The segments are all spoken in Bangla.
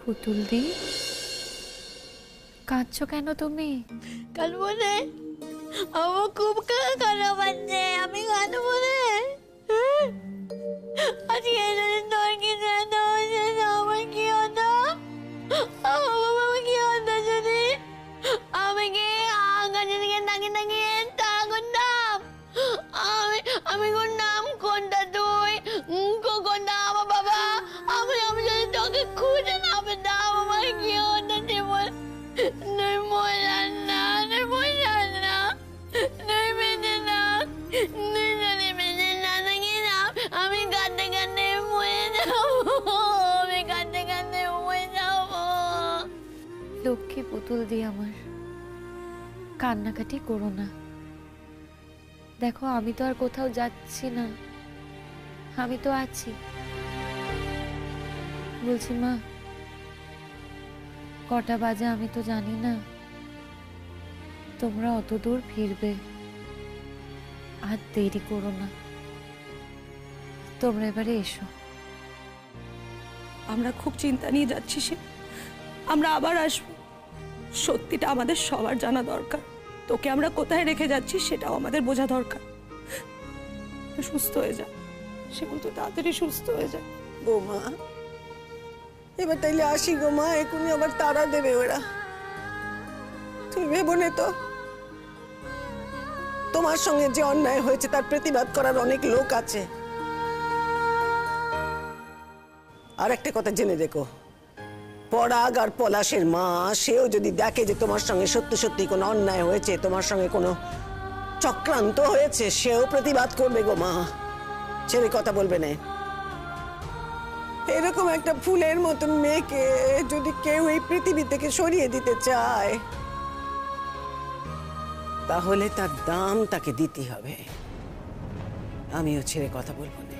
পুতুল দি, কাঁদছো কেন তুমি? কাঁদবো রে, আমার খুব কান্না পাচ্ছে, আমি কাঁদবো রে। আজকে যদি তোর কিছু একটা হয়েছে না, আমার কি হতো? আমার কি হতো যদি আমি কি আকাশের দিকে তাকিয়ে তাকিয়ে তারা করতাম? আমি করতাম কোনটা তুই, কোনটা আমার বাবা? আমি যদি তোকে খুঁজে না পেতাম, আমার কি হতো জীবন? তুই মজার না, তুই মজার না, তুই বেঁচে না, তুই যদি বেঁচে না থাকি না, আমি কাঁদতে কাঁদতে মরে যাবো, আমি কাঁদতে কাঁদতে মরে যাবো। লক্ষ্মী পুতুল দি আমার, কান্নাকাটি করো না। দেখো, আমি তো আর কোথাও যাচ্ছি না, আমি তো আছি। বলছি মা, কটা বাজে আমি তো জানি না, তোমরা অত দূর ফিরবে, আর দেরি করো না, তোমরা এবারে এসো। আমরা খুব চিন্তা নিয়ে যাচ্ছি, সে আমরা আবার আসবো। সত্যিটা আমাদের সবার জানা দরকার। তোকে আমরা কোথায় রেখে যাচ্ছি সেটাও আমাদের বোঝা দরকার। সুস্থ হয়ে যা, সেগুলো তো তাড়াতাড়ি সুস্থ হয়ে যায়। বৌমা, এবার তাইলে আসি গো মা, এখনই আবার তারা দেবে ওরা। তুমি ভেবো নে তো, তোমার সঙ্গে যে অন্যায় হয়েছে তার প্রতিবাদ করার অনেক লোক আছে। আর একটা কথা জেনে রেখো, পরাগ আর পলাশের মা, সেও যদি দেখে যে তোমার সঙ্গে সত্যি সত্যি কোনো অন্যায় হয়েছে, তোমার সঙ্গে কোনো চক্রান্ত হয়েছে, সেও প্রতিবাদ করবে গো মা, ছেড়ে কথা বলবে না। এরকম একটা ফুলের মতন মেয়েকে যদি কেউ এই পৃথিবী থেকে সরিয়ে দিতে চায়, তাহলে তার দাম তাকে দিতে হবে। আমিও ছেড়ে কথা বলবো না।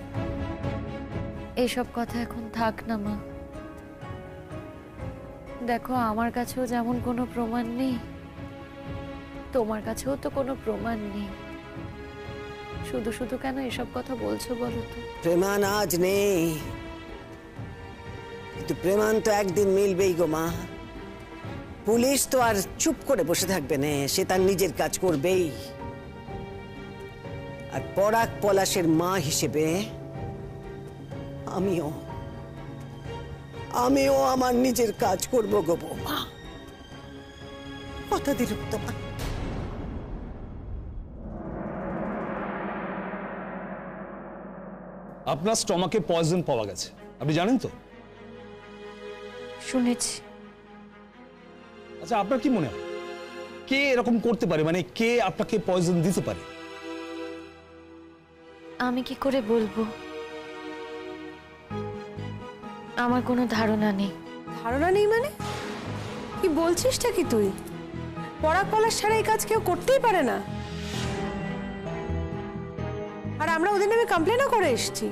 এইসব কথা এখন থাক না মা। দেখো, আমার কাছেও যেমন কোনো প্রমাণ নেই, তোমার কাছেও তো কোনো প্রমাণ নেই। শুধু শুধু কেন এসব কথা বলছো বলো তো? প্রমাণ আজ নেই, কিন্তু প্রমাণ তো একদিন মিলবেই গো মা। পুলিশ তো আর চুপ করে বসে থাকবে না, সে তার নিজের কাজ করবেই। আর পরাগ পলাশের মা হিসেবে আমিও আমার নিজের কাজ করবো গো বৌমা, কথা দিল তোমার। আপনার স্টমাকে পয়জন পাওয়া গেছে, আপনি জানেন তো? শুনেছি। আচ্ছা, আপনার কি মনে হয় কে এরকম করতে পারে, মানে কে আপনাকে পয়জন দিতে পারে? আমি কি করে বলবো, আমার কোনো ধারণা নেই। ধারণা নেই মানে? কি বলছিসটা কি তুই? পরাগ পলাশ ছাড়া এই কাজ কেউ করতেই পারে না। আর আমরা ওদের নামে কমপ্লেনও করে এসেছি।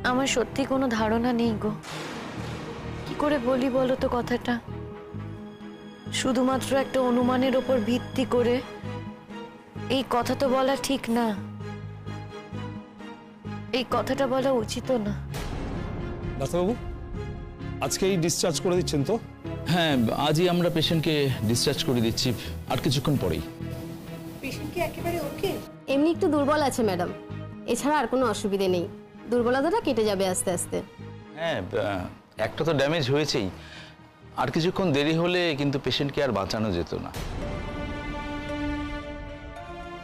আমার সত্যি কোনো ধারণা নেই গো, কি করে বলি বলো তো কথাটা? শুধুমাত্র একটা অনুমানের ওপর ভিত্তি করে এই কথা তো বলা ঠিক না, এই কথাটা বলা উচিত না। ডাক্তারবাবু, আজকেই ডিসচার্জ করে দিচ্ছেন তো? হ্যাঁ, আজই আমরা পেশেন্টকে ডিসচার্জ করে দিচ্ছি, আর কিছুক্ষণ পরেই। পেশেন্ট কি একেবারে ওকে? এমনি একটু দুর্বল আছে ম্যাডাম, এছাড়া আর কোনো অসুবিধে নেই। দুর্বলতাটা কেটে যাবে আস্তে আস্তে। হ্যাঁ, একটা তো ড্যামেজ হয়েছেই, আর কিছুক্ষণ দেরি হলে কিন্তু পেশেন্টকে আর বাঁচানো যেত না।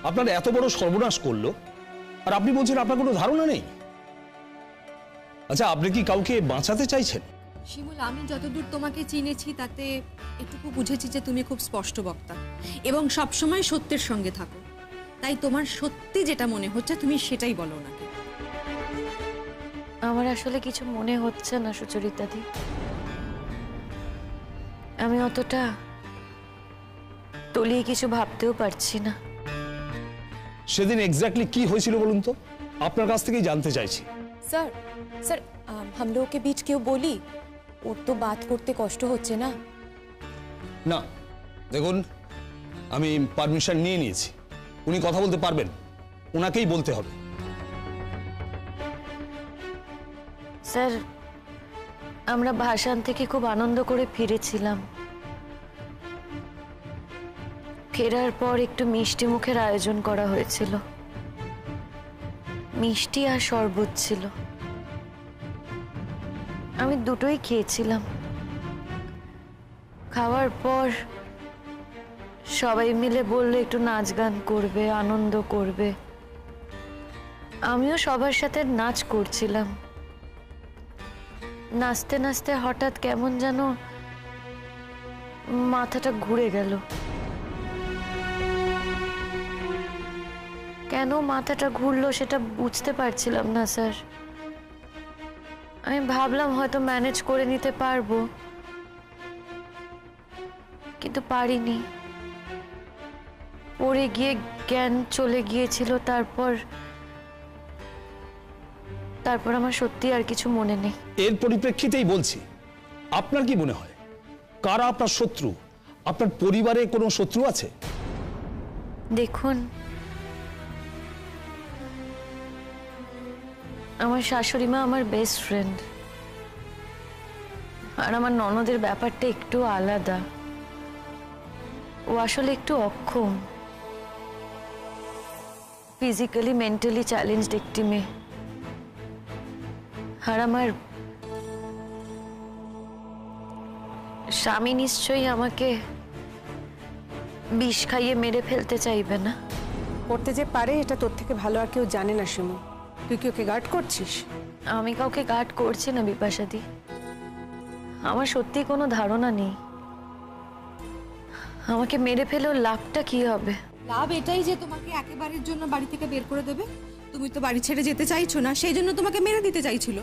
আপনার এত বড় সর্বনাশ করলো, আর আপনি বলছেন আপনার কোনো ধারণা নেই? আচ্ছা, আপনি কি কাউকে বাঁচাতে চাইছেন? শিমুল, আমি যতদূর তোমাকে চিনেছি তাতে এটুকু বুঝেছি যে তুমি খুব স্পষ্ট বক্তা এবং সবসময় সত্যের সঙ্গে থাকো। তাই তোমার সত্যি যেটা মনে হচ্ছে তুমি সেটাই বলো নাকি? আমার আসলে কিছু মনে হচ্ছে না সুচরিতা দি, আমি অতটা তলিয়ে কিছু ভাবতেও পারছি না। সেদিন এক্স্যাক্টলি কি হয়েছিল বলুন তো, আপনার কাছ থেকেই জানতে চাইছি। सर सर हम लोगों के बीच क्यों बोली? और तो बात करते कष्ट होच्छे ना। না দেখুন, আমি পারমিশন নিয়ে নিয়েছি, উনি কথা বলতে পারবেন, ওনাকেই বলতে হবে। স্যার, আমরা ভাসান থেকে খুব আনন্দ করে ফিরেছিলাম। ফেরার পর একটু মিষ্টি মুখের আয়োজন করা হয়েছিল, মিষ্টি আর শরবত ছিল। আমি দুটোই খেয়েছিলাম। খাওয়ার পর সবাই মিলে বললো একটু নাচ গান করবে, আনন্দ করবে। আমিও সবার সাথে নাচ করছিলাম। নাচতে নাচতে হঠাৎ কেমন যেন মাথাটা ঘুরে গেল। কেন মাথাটা ঘুরলো সেটা বুঝতে পারছিলাম না স্যার। আমি ভাবলাম হয়তো ম্যানেজ করে নিতে পারবো, কিন্তু পারিনি। পড়ে গিয়ে জ্ঞান চলে গিয়েছিল। তারপর আমার সত্যি আর কিছু মনে নেই। এর পরিপ্রেক্ষিতেই বলছি, আপনার কি মনে হয় কারা আপনার শত্রু? আপনার পরিবারে কোনো শত্রু আছে? দেখুন, আমার শাশুড়ি মা আমার বেস্ট ফ্রেন্ড, আর আমার ননদের ব্যাপারটা একটু আলাদা। ও আসলে একটু অক্ষম, ফিজিক্যালি মেন্টালি চ্যালেঞ্জড একটি মেয়ে। আর আমার স্বামী নিশ্চয়ই আমাকে বিষ খাইয়ে মেরে ফেলতে চাইবে না। করতে যে পারে এটা তোর থেকে ভালো আর কেউ জানে না শিমু। তুই কি ওকে গার্ড করছিস? আমি কাউকে গার্ড করছি না বিপাশাদি। আমার সত্যি কোনো ধারণা নেই আমাকে মেরে ফেলেও লাভটা কি হবে। লাভ এটাই যে তোমাকে একেবারের জন্য বাড়ি থেকে বের করে দেবে। তুমি তো বাড়ি ছেড়ে যেতে চাইছো না, সেই জন্য তোমাকে মেরে দিতে চাইছিল।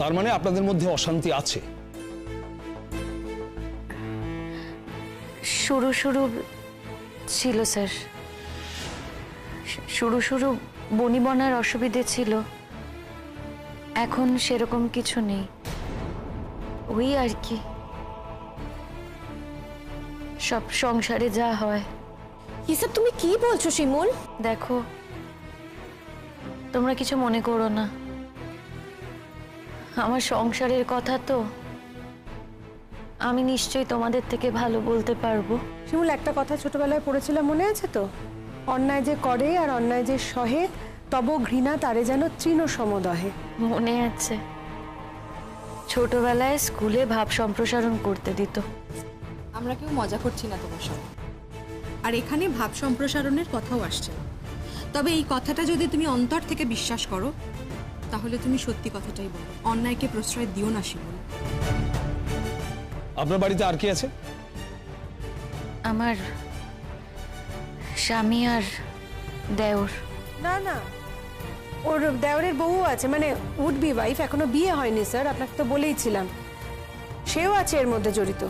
তার মানে আপনাদের মধ্যে অশান্তি আছে? শুরু ছিল স্যার, শুরু বনিবনার অসুবিধে ছিল। এখন সেরকম কিছু নেই, ওই আর কি, সব সংসারে যা হয়। এসব তুমি কি বলছো শিমুল? দেখো, তোমরা কিছু মনে করো না, আমার সংসারের কথা তো আমি নিশ্চয়ই তোমাদের থেকে ভালো বলতে পারবো। শিমুল, একটা কথা ছোটবেলায় পড়েছিলাম, মনে আছে তো? অন্যায় যে করে আর অন্যায় যে সহে, তব ঘৃণা তারে যেন তৃণ সমদহে। মনে আছে, ছোটবেলায় স্কুলে ভাব সম্প্রসারণ করতে দিত। আমরা কেউ মজা করছি না তোমার সঙ্গে, আর এখানে ভাব সম্প্রসারণের কথাও আসছে না। তবে এই কথাটা যদি তুমি অন্তর থেকে বিশ্বাস করো, তাহলে তুমি সত্যি কথাটাই বলো, অন্যায়কে প্রশ্রয় দিও না শিমুল। আপনার বাড়িতে আর কি আছে? আমার স্বামী আর দেওর। না না, ওর দেওরের বউ আছে, মানে উড বি ওয়াইফ, এখনো বিয়ে হয়নি স্যার, আপনাকে তো বলেইছিলাম। সেও আছে এর মধ্যে জড়িত।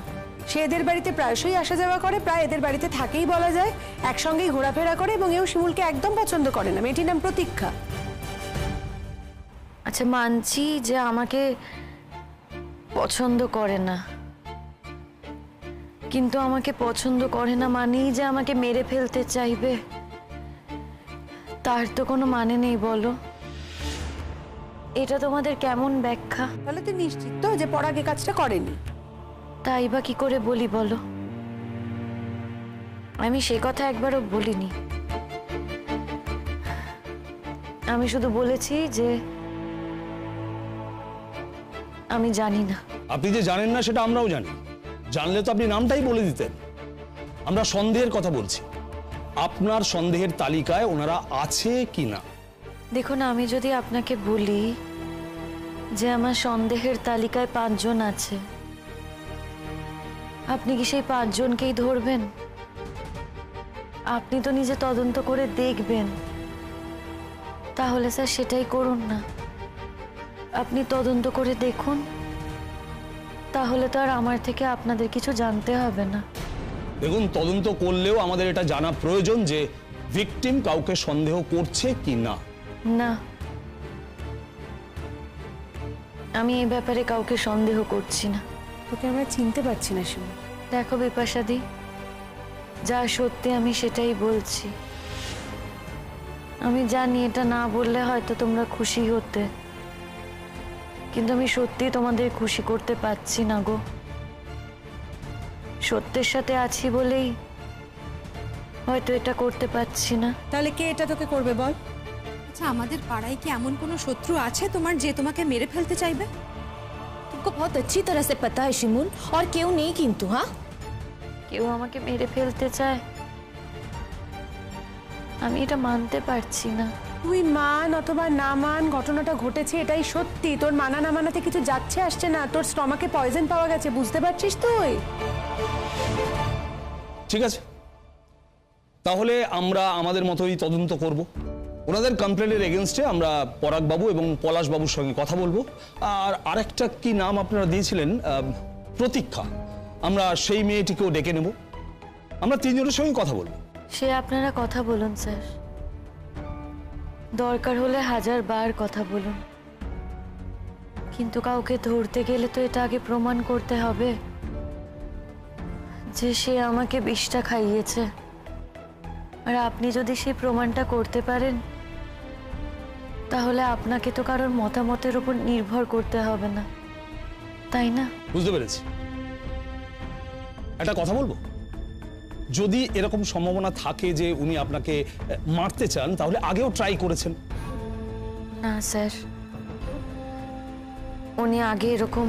সে এদের বাড়িতে প্রায়শই আসা যাওয়া করে, প্রায় এদের বাড়িতে থাকেই বলা যায়, একসঙ্গেই ঘোরাফেরা করে, এবং এও শিমুলকে একদম পছন্দ করে না। মেয়েটির নাম প্রতীক্ষা। আচ্ছা, মানছি যে আমাকে পছন্দ করে না, কিন্তু আমাকে পছন্দ করে না মানেই যে আমাকে মেরে ফেলতে চাইবে, তার তো কোনো মানে নেই বলো। এটা তোমাদের কেমন ব্যাখ্যা? তাহলে তুই নিশ্চিত তো যে পরাগ এই কাজটা করেনি? তাই বা কি করে বলি বলো? আমি সে কথা একবারও বলিনি। আমি শুধু বলেছি যে আমি জানি না। আপনি যে জানেন না সেটা আমরাও জানি, জানলে তো আপনি নামটাই বলে দিতেন। আমরা সন্দেহের কথা বলছি, আপনার সন্দেহের তালিকায় ওনারা আছে কি না। দেখুন, আমি যদি আপনাকে বলি যে আমার সন্দেহের তালিকায় 5 জন আছে, আপনি কি সেই 5 জনকেই ধরবেন? আপনি তো নিজে তদন্ত করে দেখবেন। তাহলে স্যার সেটাই করুন না, আপনি তদন্ত করে দেখুন, তাহলে তো আর আমার থেকে আপনাদের কিছু জানতে হবে না। দেখুন, তদন্ত করলেও আমাদের এটা জানা প্রয়োজন যে ভিকটিম কাউকে সন্দেহ করছে কি না। না, আমি এই ব্যাপারে কাউকে সন্দেহ করছি না। তোকে আমরা চিনতে পারছি না শিমুল। দেখো বিপাশাদি, যা সত্যি আমি সেটাই বলছি। আমি জানি এটা না বললে হয়তো তোমরা খুশি হতে, কিন্তু আমি সত্যি তোমাদের খুশি করতে পারছি না গো। সত্যের সাথে আছি বলেই হয়তো এটা করতে পারছি না। তাহলে কে এটা তোকে করবে বল? আচ্ছা, আমাদের পাড়ায় কি এমন কোনো শত্রু আছে তোমার যে তোমাকে মেরে ফেলতে চাইবে? तुमको बहुत अच्छी तरह से पता है शिमुल, और क्यों नहीं किंतु हाँ। কেউ আমাকে মেরে ফেলতে চায়, আমি এটা মানতে পারছি না। তুই মান অথবা না মান, ঘটনাটা ঘটেছে এটাই সত্যি। তোর মানা না মানাতে কিছু যাচ্ছে আসছে না। তোর স্টমাকে পয়জন পাওয়া গেছে, বুঝতে পারছিস তুই? ঠিক আছে, তাহলে আমরা আমাদের মতোই তদন্ত করব। ওনাদের কমপ্লেনের এগেনস্টে আমরা পরাগবাবু এবং পলাশবাবুর সঙ্গে কথা বলবো। আর আরেকটা কি নাম আপনারা দিয়েছিলেন, প্রতীক্ষা, আমরা সেই মেয়েটিকেও ডেকে নেব। আমরা তিনজনের সঙ্গে কথা বলবো। সে আপনারা কথা বলুন স্যার, দরকার হলে 1000 বার কথা বলুন, কিন্তু কাউকে ধরতে গেলে তো এটা আগে প্রমাণ করতে হবে যে সে আমাকে বিষটা খাইয়েছে। আর আপনি যদি সেই প্রমাণটা করতে পারেন তাহলে আপনাকে তো কারোর মতামতের উপর নির্ভর করতে হবে না, তাই না? বুঝতে পেরেছি। একটা কথা বলবো, যদি এরকম সম্ভাবনা থাকে যে উনি আপনাকে মারতে চান, তাহলে আগেও ট্রাই করেছেন? না স্যার, উনি আগে এরকম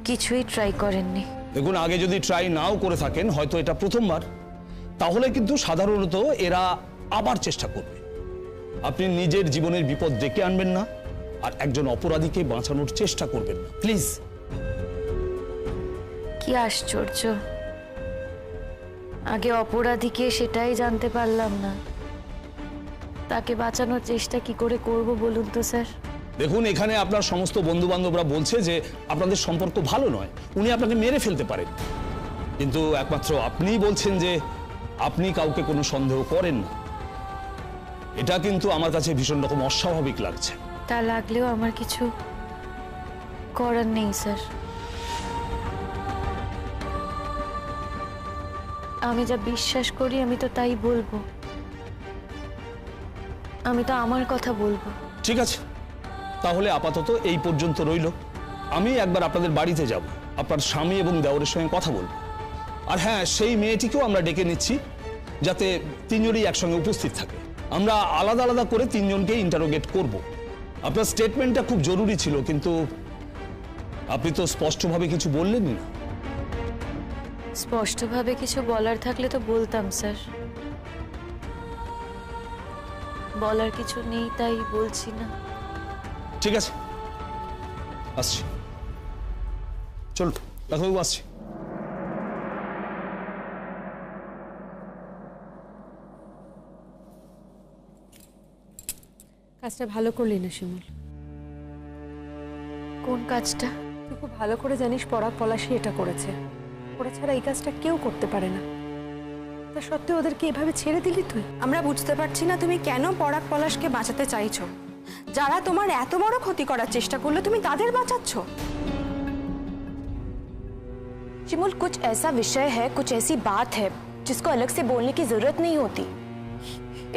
কিছুই ট্রাই করেননি। দেখুন, আগে যদি ট্রাই নাও করে থাকেন, হয়তো এটা প্রথমবার, তাহলে কিন্তু সাধারণত এরা আবার চেষ্টা করবে। আপনি নিজের জীবনের বিপদ ডেকে আনবেন না, আর একজন অপরাধীকে বাঁচানোর চেষ্টা করবেন না, প্লিজ। কি আশ্চর্য, আগে অপরাধীকে সেটাই জানতে পারলাম না, তাকে বাঁচানোর চেষ্টা কি করে করব বলুন তো স্যার? দেখুন, এখানে আপনার সমস্ত বন্ধু বান্ধবরা বলছে যে আপনাদের সম্পর্ক ভালো নয়, উনি আপনাকে মেরে ফেলতে পারেন, কিন্তু একমাত্র আপনিই বলছেন যে আপনি কাউকে কোনো সন্দেহ করেন না। এটা কিন্তু আমার কাছে ভীষণ রকম অস্বাভাবিক লাগছে। তা লাগলেও আমার কিছু করার নেই স্যার। আমি যা বিশ্বাস করি আমি তো তাই বলবো, আমি তো আমার কথা বলবো। ঠিক আছে, তাহলে আপাতত এই পর্যন্ত রইল। আমি একবার আপনাদের বাড়িতে যাব, আপনার স্বামী এবং দেওরের সঙ্গে কথা বলবো। আর হ্যাঁ, সেই মেয়েটিকেও আমরা ডেকে নিচ্ছি, যাতে তিনজনই একসঙ্গে উপস্থিত থাকে। আমরা আলাদা আলাদা করে তিনজনকে ইন্টারোগেট করব। আপনার স্টেটমেন্টটা খুব জরুরি ছিল, কিন্তু আপনি তো স্পষ্টভাবে কিছু বললেনই না। স্পষ্টভাবে কিছু বলার থাকলে তো বলতাম স্যার, বলার কিছু নেই তাই বলছি না। ঠিক আছে, আসছি। চল ডাক্তারবাবু, আসছি। কাজটা ভালো করলি না শিমুল। কোন কাজটা? তুই খুব ভালো করে জানিস পরাগ পলাশই এটা করেছে। ওরা ছাড়া এই কাজটা কেউ করতে পারে না। তা সত্ত্বেও ওদেরকে এভাবে ছেড়ে দিলি তুই? আমরা বুঝতে পারছি না তুমি কেন পরাগ পলাশকে বাঁচাতে চাইছো। যারা তোমার এত বড় ক্ষতি করার চেষ্টা করলো তুমি তাদের বাঁচাচ্ছ। शिमुल, कुछ ऐसा विषय है, कुछ ऐसी बात है जिसको अलग से बोलने की जरूरत नहीं होती।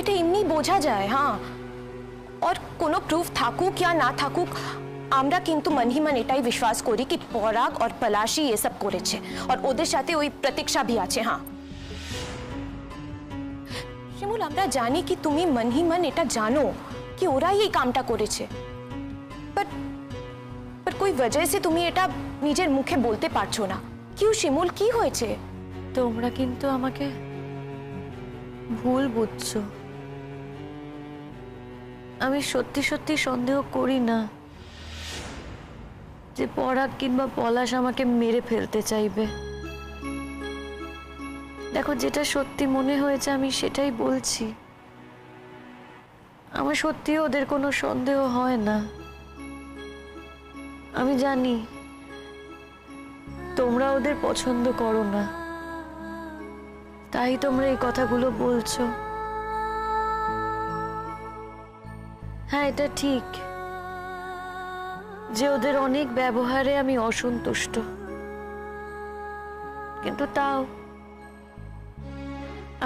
এটা এমনি বোঝা যায়। হ্যাঁ, और কোনো প্রুফ থাকুক या না থাকুক, আমরা কিন্তু মন হি মন এটাই বিশ্বাস করি কি পরাগ আর পলাশই এসব করেছে, আর ওদের সাথে ওই প্রতীক্ষা भी আছে। হ্যাঁ শিমুল, আমরা জানি কি তুমি মন হি মন এটা জানো কি ওরাই এই কামটা করেছে, पर कोई वजह से তুমি এটা নিজের মুখে বলতে পারছো না। কিউ শিমুল, কি হয়েছে? তোমরা কিন্তু আমাকে ভুল বুঝছো। আমি সত্যি সত্যি সন্দেহ করি না যে পরাগ কিংবা পলাশ আমাকে মেরে ফেলতে চাইবে। দেখো, যেটা সত্যি মনে হয়েছে আমি সেটাই বলছি। আমার সত্যি ওদের কোনো সন্দেহ হয় না। আমি জানি তোমরা ওদের পছন্দ করো না, তাই তোমরা এই কথাগুলো বলছো। হ্যাঁ, এটা ঠিক যে ওদের অনেক ব্যবহারে আমি অসন্তুষ্ট, কিন্তু তাও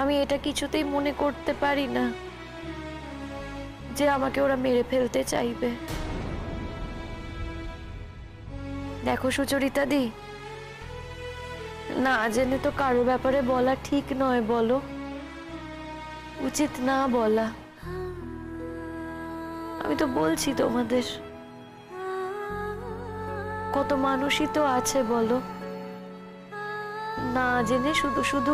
আমি এটা কিছুতেই মনে করতে পারি না যে আমাকে ওরা মেরে ফেলতে চাইবে। দেখো সুচরিতা দি, না জেনে তো কারো ব্যাপারে বলা ঠিক নয়, বলো? উচিত না বলা। আমি তো বলছি তোমাদের, কত মানুষই তো আছে বলো, না জেনে শুধু শুধু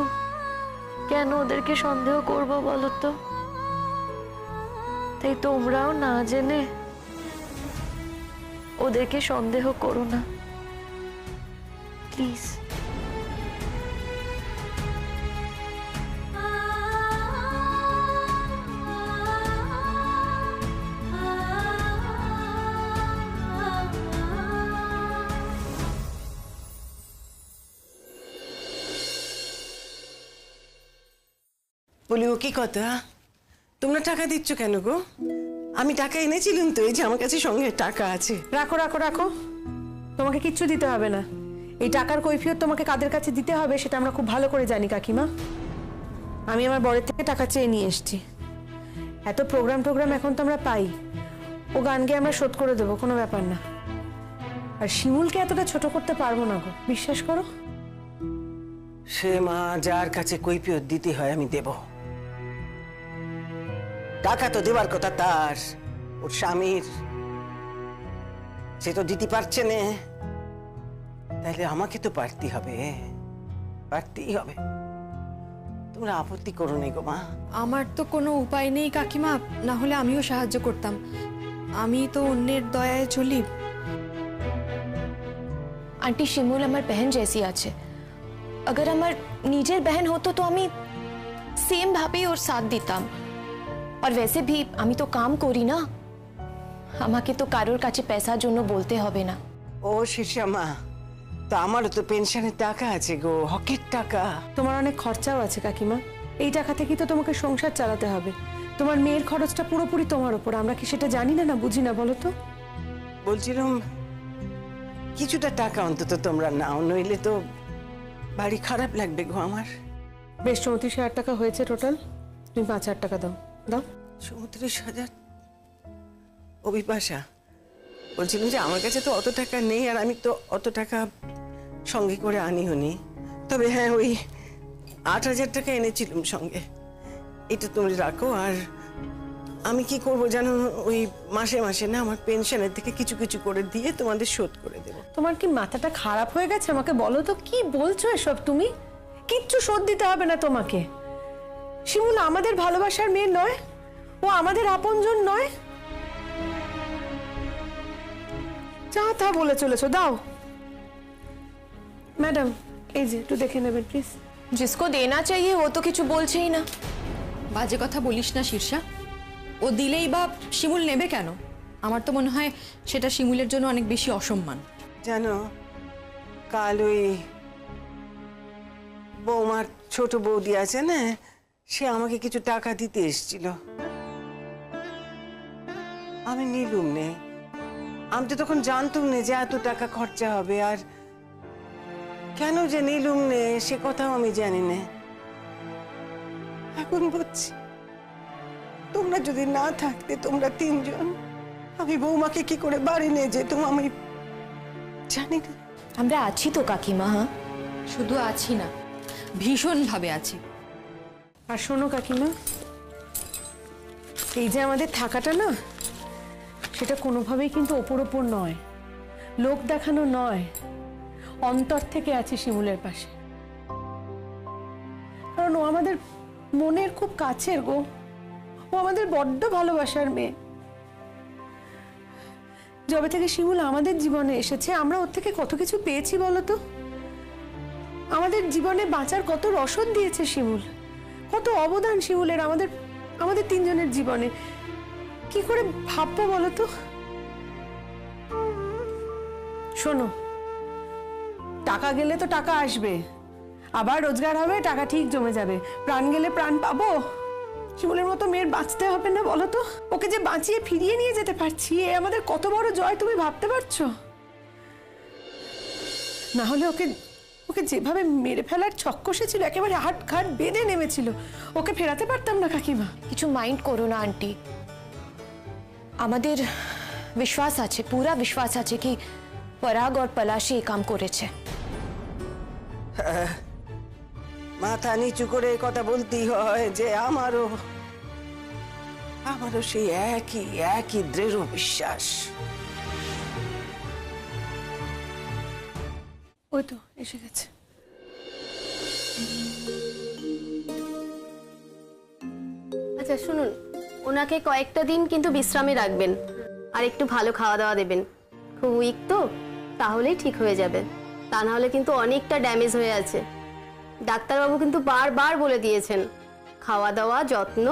কেন ওদেরকে সন্দেহ করবো বলো তো? তাই তোমরাও না জেনে ওদেরকে সন্দেহ করো না প্লিজ। বলি, ও কি কথা? তোমরা টাকা দিচ্ছ কেন গো? আমি টাকা এনেছিলাম তো, এই যে আমার কাছে সঙ্গে টাকা আছে। রাখো রাখো রাখো, তোমাকে কিচ্ছু দিতে হবে না। এই টাকার কৈফিয়ত তোমাকে কাদের কাছে দিতে হবে সেটা আমরা খুব ভালো করে জানি কাকিমা। আমি আমার বরের থেকে টাকা চেয়ে নিয়ে এসেছি। এত প্রোগ্রাম এখন তো আমরা পাই, ও গান গেয়ে আমরা শোধ করে দেবো, কোনো ব্যাপার না। আর শিমুলকে এতটা ছোট করতে পারবো না গো, বিশ্বাস করো। সে মা, যার কাছে কৈফিয়ত দিতে হয় আমি দেব। টাকা তো দেবার কথা তার, ওর স্বামীর, সে তো দিতে পারছে না, তাহলে আমাকে তো পারতেই হবে, পারতেই হবে। তোমরা আপত্তি করো নি গো মা? আমার তো কোনো উপায় নেই কাকিমা, না হলে আমিও সাহায্য করতাম। আমি তো অন্যের দয়ায় চলি। आंटी शिमुल हमार बहन जैसी आछे, अगर हमार निजेर बहन होतो तो आमी सेम भावे और साथ दिताम। और वैसे भी आमी तो काम करी ना, আমাকে তো কারোর কাছে পয়সার জন্য বলতে হবে না। ও শিশা মা, তো আমারও তো পেনশনের টাকা আছে গো, হকের টাকা। তোমার অনেক খরচাও আছে কাকিমা, এই টাকা থেকেই তো তোমাকে সংসার চালাতে হবে। তোমার মেয়ের খরচটা পুরোপুরি তোমার উপর, আমরা কি সেটা জানি না? না বুঝি না বলো তো? বলছিলাম কিছুটা টাকা অন্তত তোমরা নাও, নইলে তো বাড়ি খারাপ লাগবে গো আমার। বেশ, 34,000 টাকা হয়েছে টোটাল, তুমি 5,000 টাকা দাও। দাও। 34,000? অভিপাশা, বলছিলাম যে আমার কাছে তো অত টাকা নেই, আর আমি তো অত টাকা সঙ্গে করে আনিও নি। তবে হ্যাঁ, ওই 8,000 টাকা এনেছিলাম সঙ্গে, এটা তুমি রাখো। আর আমি কি করবো জানো, ওই মাসে মাসে না আমার পেনশনের থেকে কিছু কিছু করে দিয়ে তোমাদের শোধ করে দেবো। তোমার কি মাথাটা খারাপ হয়ে গেছে? আমাকে বলো তো, কি বলছো এসব তুমি? কিচ্ছু শোধ দিতে হবে না তোমাকে। শিমুল আমাদের ভালোবাসার মেয়ে নয়, ও আমাদের আপনজন নয়। যা তা বলে চলেছো। দাও ম্যাডাম, এই যে একটু দেখে নেবেন প্লিজ। जिसको देना चाहिए वो तो কিছু বলছেই না। বাজে কথা বলিস না শীর্ষা, ও দিলেই বা শিমুল নেবে কেন? আমার তো মনে হয় সেটা শিমুলের জন্য অনেক বেশি অসম্মান। জানো, কাল ওই বৌমার ছোট বৌদি আছে না, সে আমাকে কিছু টাকা দিতে এসেছিল, আমি নিলুম নে। আমি তো তখন জানতুম না যে এত টাকা খরচা হবে, আর কেন যে নিলুম নে সে কথাও আমি জানি না। এখন বুঝছি, তোমরা যদি না থাকতে, তোমরা তিনজন, আমি বৌমাকে কি করে বাড়ি নিয়ে যেতাম আমি জানি না। আমরা আছি তো কাকিমা। হ্যাঁ, শুধু আছি না, ভীষণভাবে আছি। আর শোনো কাকিমা, এই যে আমাদের থাকাটা না, সেটা কোনোভাবেই কিন্তু ওপর ওপর নয়, লোক দেখানো নয়, অন্তর থেকে আছি শিমুলের পাশে। কারণ ও আমাদের মনের খুব কাছের গো, ও আমাদের বড্ড ভালোবাসার মেয়ে। যবে থেকে শিমুল আমাদের জীবনে এসেছে, আমরা ওর থেকে কত কিছু পেয়েছি বলো তো। আমাদের জীবনে বাঁচার কত রসদ দিয়েছে শিমুল, কত অবদান শিমুলের আমাদের তিনজনের জীবনে। কি করে ভাববো বলো তো? শোনো, টাকা গেলে তো টাকা আসবে, আবার রোজগার হবে, টাকা ঠিক জমে যাবে। প্রাণ গেলে প্রাণ পাবো। শিমুলের মতো মেয়ের বাঁচতে হবে না বলো তো? ওকে যে বাঁচিয়ে ফিরিয়ে নিয়ে যেতে পারছি, এ আমাদের কত বড় জয়, তুমি ভাবতে পারছো? না হলে ওকে যেভাবে মেরে ফেলার ছক কষেছিল, একেবারে হাট ঘাট বেঁধে নেমেছিল, ওকে ফেরাতে পারতাম না কাকিমা। কিছু মাইন্ড করো না আন্টি, আমাদের বিশ্বাস আছে, পুরা বিশ্বাস আছে কি पराग और पलाशी এই কাম করেছে। মাথা নিচু করে কথা বলতেই হয় যে আমারও সেই একই দৃঢ় বিশ্বাস। ওই তো এসে গেছে। আচ্ছা শুনুন, ওনাকে কয়েকটা দিন কিন্তু বিশ্রামে রাখবেন আর একটু ভালো খাওয়া দাওয়া দেবেন। খুব উইক তো, তাহলেই ঠিক হয়ে যাবে। তা না হলে কিন্তু অনেকটা ড্যামেজ হয়ে আছে। ডাক্তারবাবু কিন্তু বারবার বলে দিয়েছেন খাওয়া দাওয়া, যত্ন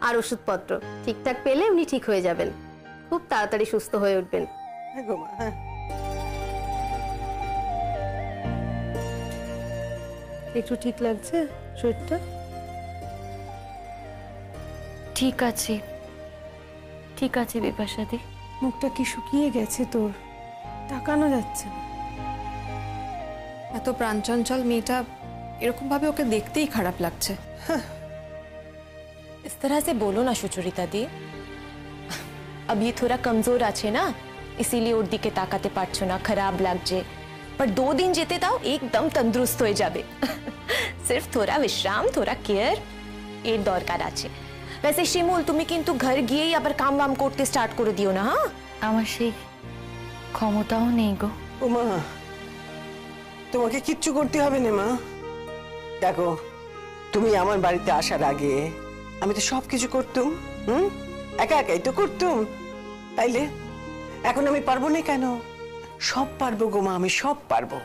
আর ওষুধপত্র ঠিকঠাক পেলে উনি ঠিক হয়ে যাবেন, খুব তাড়াতাড়ি সুস্থ হয়ে উঠবেন। হ্যাঁ গো মা, হ্যাঁ। একটু ঠিক লাগছে শরীরটা? ঠিক আছে, ঠিক আছে বিপাশাদি। মুখটা কি শুকিয়ে গেছে তোর, তাকানো যাচ্ছে না। এত প্রাণচঞ্চল মেয়েটা, এরকম ভাবে ওকে দেখতেই খারাপ লাগছে। इस तरह से बोलो ना सुचरिता दी। अब ये थोड़ा कमजोर আছে না, इसीलिए ওর দিকে তাকাতে পারছো না, খারাপ লাগছে। पर 2 दिन যেতে দাও, एकदम तंदुरुस्त হয়ে যাবে। सिर्फ थोड़ा विश्राम, थोड़ा केयर এর দরকার আছে। वैसे শিমুল, তুমি কিন্তু ঘর গিয়েই আবার কাম वाम করতে স্টার্ট করে দিও না, হ্যাঁ? আমার সেই ক্ষমতাও নেই গো। ও মা, তোমাকে কিচ্ছু করতে হবে না মা। দেখো, তুমি আমার বাড়িতে আসার আগে আমি তো সবকিছু করতুম। একা একাই তো করতুম, তাইলে এখন আমি পারবো না কেন? সব পারবো গো মা, আমি সব পারবো।